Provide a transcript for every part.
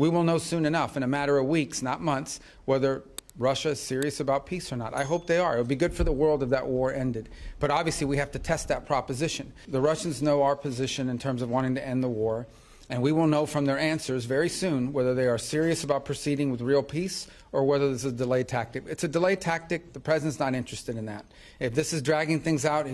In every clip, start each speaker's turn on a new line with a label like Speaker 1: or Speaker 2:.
Speaker 1: We will know soon enough, in a matter of weeks, not months, whether Russia is serious about peace or not. I hope they are. It would be good for the world if that war ended. But obviously we have to test that proposition. The Russians know our position in terms of wanting to end the war, and we will know from their answers very soon whether they are serious about proceeding with real peace or whether this is a delay tactic. It's a delay tactic. The president's not interested in that. If this is dragging things out,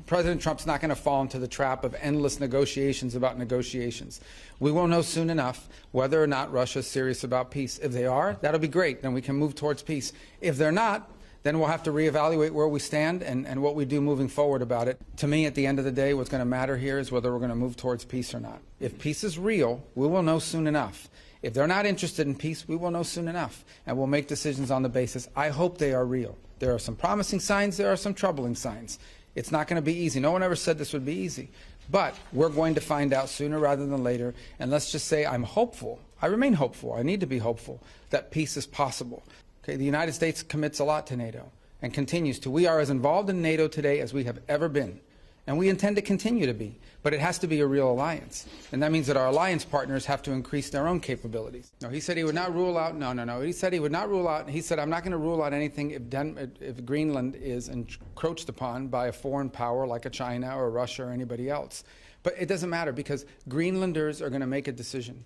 Speaker 1: President Trump's not going to fall into the trap of endless negotiations about negotiations. We will know soon enough whether or not Russia is serious about peace. If they are, that'll be great. Then we can move towards peace. If they're not, then we'll have to reevaluate where we stand and what we do moving forward about it. To me, at the end of the day, what's going to matter here is whether we're going to move towards peace or not. If peace is real, we will know soon enough. If they're not interested in peace, we will know soon enough, and we'll make decisions on the basis. I hope they are real. There are some promising signs. There are some troubling signs. It's not going to be easy. No one ever said this would be easy. But we're going to find out sooner rather than later. And let's just say I'm hopeful. I remain hopeful. I need to be hopeful that peace is possible. Okay, the United States commits a lot to NATO and continues to. We are as involved in NATO today as we have ever been. And we intend to continue to be. But it has to be a real alliance. And that means that our alliance partners have to increase their own capabilities. No, he said he would not rule out. No. He said he would not rule out. He said, I'm not going to rule out anything if Greenland is encroached upon by a foreign power like a China or Russia or anybody else. But it doesn't matter because Greenlanders are going to make a decision.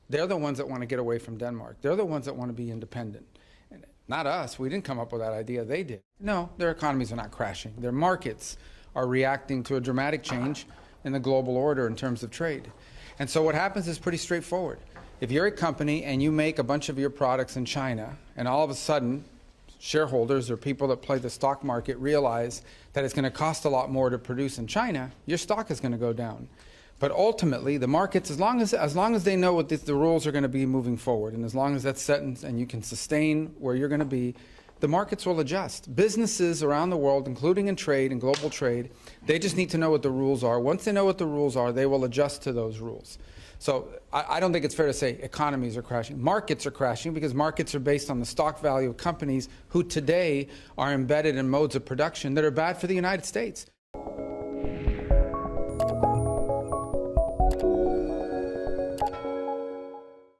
Speaker 1: They're the ones that want to get away from Denmark. They're the ones that want to be independent. Not us. We didn't come up with that idea. They did. No, their economies are not crashing. Their markets are reacting to a dramatic change in the global order in terms of trade. And so what happens is pretty straightforward. If you're a company and you make a bunch of your products in China, and all of a sudden shareholders or people that play the stock market realize that it's going to cost a lot more to produce in China, your stock is going to go down. But ultimately, the markets, as long as they know what the rules are going to be moving forward, and as long as that's set and you can sustain where you're going to be, the markets will adjust. Businesses around the world, including in trade and global trade, they just need to know what the rules are. Once they know what the rules are, they will adjust to those rules. So I don't think it's fair to say economies are crashing. Markets are crashing because markets are based on the stock value of companies who today are embedded in modes of production that are bad for the United States.